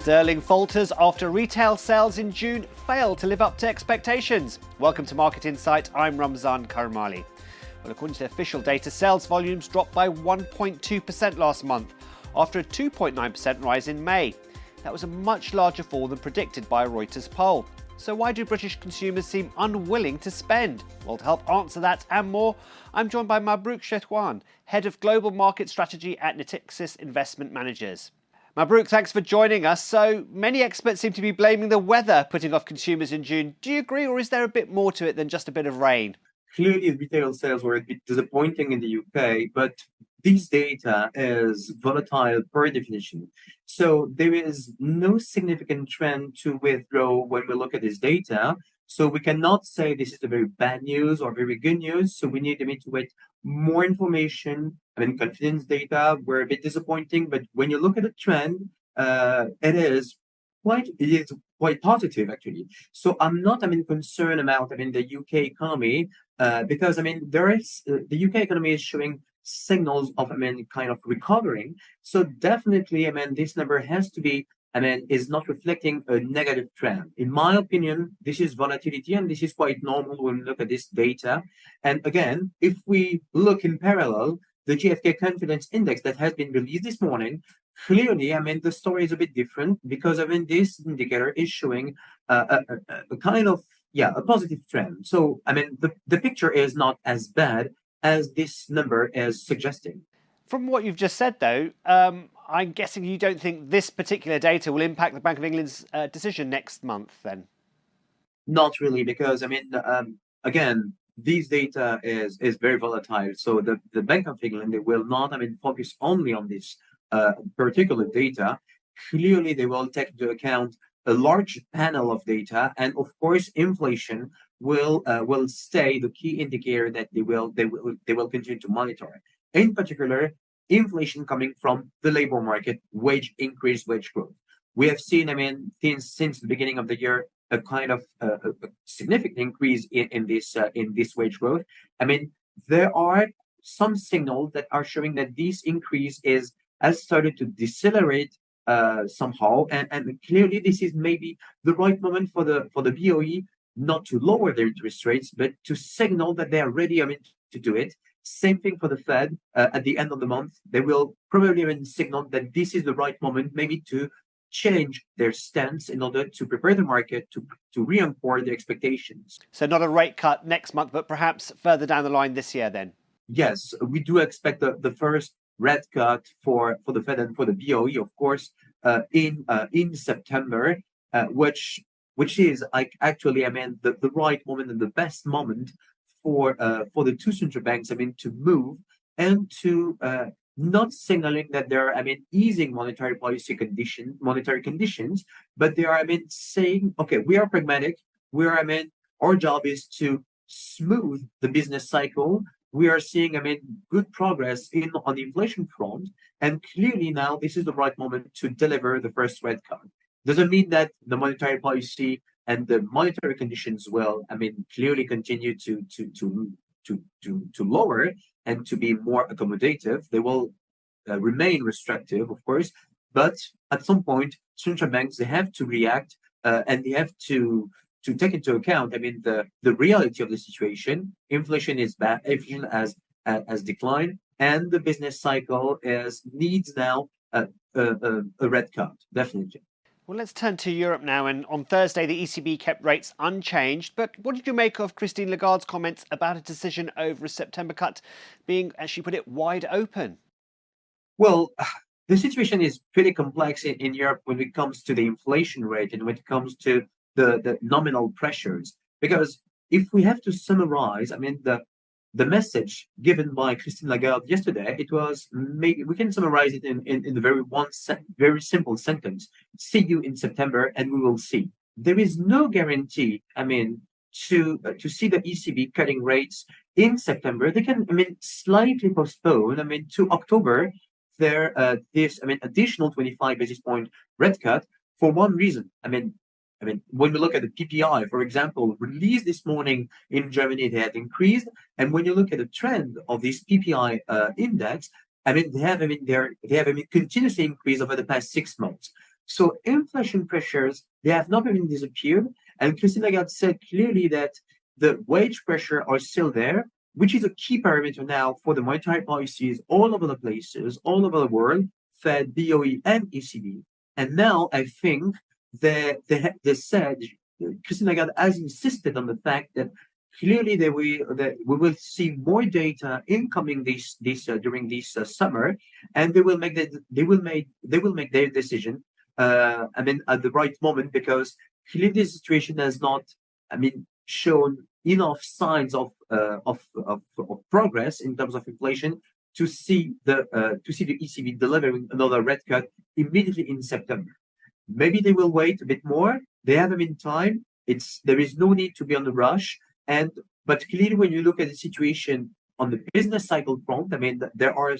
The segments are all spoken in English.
Sterling falters after retail sales in June failed to live up to expectations. Welcome to Market Insight, I'm Ramzan Karmali. Well, according to official data, sales volumes dropped by 1.2% last month, after a 2.9% rise in May. That was a much larger fall than predicted by a Reuters poll. So why do British consumers seem unwilling to spend? Well, to help answer that and more, I'm joined by Mabrouk Chetouane, Head of Global Market Strategy at Natixis Investment Managers. Mabrouk, thanks for joining us. So many experts seem to be blaming the weather putting off consumers in June. Do you agree, or is there a bit more to it than just a bit of rain? Clearly, retail sales were a bit disappointing in the UK, but this data is volatile per definition. So there is no significant trend to withdraw when we look at this data. So we cannot say this is a very bad news or very good news. So we need to wait more information. Confidence data were a bit disappointing, but when you look at the trend, it is quite positive actually. So I'm not concerned about the UK economy because there is the UK economy is showing signals of kind of recovering. So definitely this number has to be is not reflecting a negative trend. In my opinion, this is volatility and this is quite normal when we look at this data. And again, if we look in parallel, the GfK confidence index that has been released this morning, clearly, the story is a bit different because this indicator is showing a kind of a positive trend. So the picture is not as bad as this number is suggesting. From what you've just said, though, I'm guessing you don't think this particular data will impact the Bank of England's decision next month, then? Not really, because again, this data is very volatile. So the Bank of England, they will not focus only on this particular data. Clearly, they will take into account a large panel of data, and of course, inflation will stay the key indicator that they will continue to monitor. In particular, inflation coming from the labor market, wage increase, wage growth. We have seen, since the beginning of the year, a kind of a significant increase in this wage growth. There are some signals that are showing that this increase has started to decelerate somehow, and clearly this is maybe the right moment for the BOE not to lower their interest rates, but to signal that they are ready to do it. Same thing for the Fed. At the end of the month, they will probably signal that this is the right moment, maybe to change their stance in order to prepare the market to reinforce the expectations. So not a rate cut next month, but perhaps further down the line this year then? Yes, we do expect the first rate cut for the Fed and for the BOE, of course, in September, which is actually the right moment and the best moment for the two central banks to move and to not signaling that they're easing monetary conditions, but they are saying, okay, we are pragmatic. We are our job is to smooth the business cycle. We are seeing good progress on the inflation front, and clearly now this is the right moment to deliver the first rate cut. Doesn't mean that the monetary policy and the monetary conditions will clearly continue to lower and to be more accommodative. They will remain restrictive, of course, but at some point, central banks, they have to react and they have to take into account the reality of the situation. Inflation is bad. Inflation has declined, and the business cycle needs now a rate cut, definitely. Well, let's turn to Europe now. And on Thursday, the ECB kept rates unchanged. But what did you make of Christine Lagarde's comments about a decision over a September cut being, as she put it, wide open? Well, the situation is pretty complex in Europe when it comes to the inflation rate and when it comes to the nominal pressures. Because if we have to summarize, the message given by Christine Lagarde yesterday, it was, maybe we can summarize it in the very simple sentence: see you in September and we will see. There is no guarantee, to see the ECB cutting rates in September. They can, slightly postpone, to October, this additional 25 basis point rate cut for one reason. When we look at the PPI, for example, released this morning in Germany, they have increased. And when you look at the trend of this PPI index, they have continuously increased over the past 6 months. So inflation pressures, they have not even disappeared. And Christine Lagarde said clearly that the wage pressure are still there, which is a key parameter now for the monetary policies all over the places, all over the world, Fed, BOE, and ECB. And now I think they said, Christine Lagarde has insisted on the fact that clearly that we will see more data incoming during this summer, and they will make their decision. I mean, at the right moment, because clearly the situation has not, I mean, shown enough signs of progress in terms of inflation to see the ECB delivering another rate cut immediately in September. Maybe they will wait a bit more. They have them in time. There is no need to be on the rush. And but clearly, when you look at the situation on the business cycle front, I mean, there are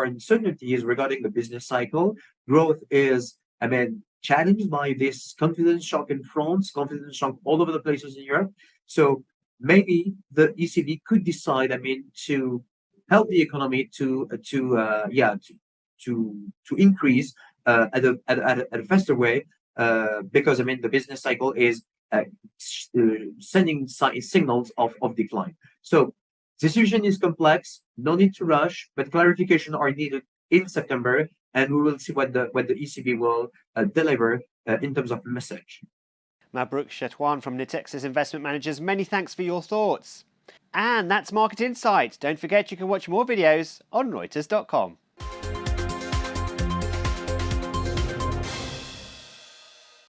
uncertainties regarding the business cycle. Growth is, I mean, challenged by this confidence shock in France, confidence shock all over the places in Europe. So maybe the ECB could decide, I mean, to help the economy to increase at a faster way, because I mean the business cycle is sending signals of decline. So the situation is complex. No need to rush, but clarification are needed in September, and we will see what the ECB will deliver in terms of message. Mabrouk Chetouane from Natixis Investment Managers, many thanks for your thoughts. And that's Market Insight. Don't forget you can watch more videos on Reuters.com.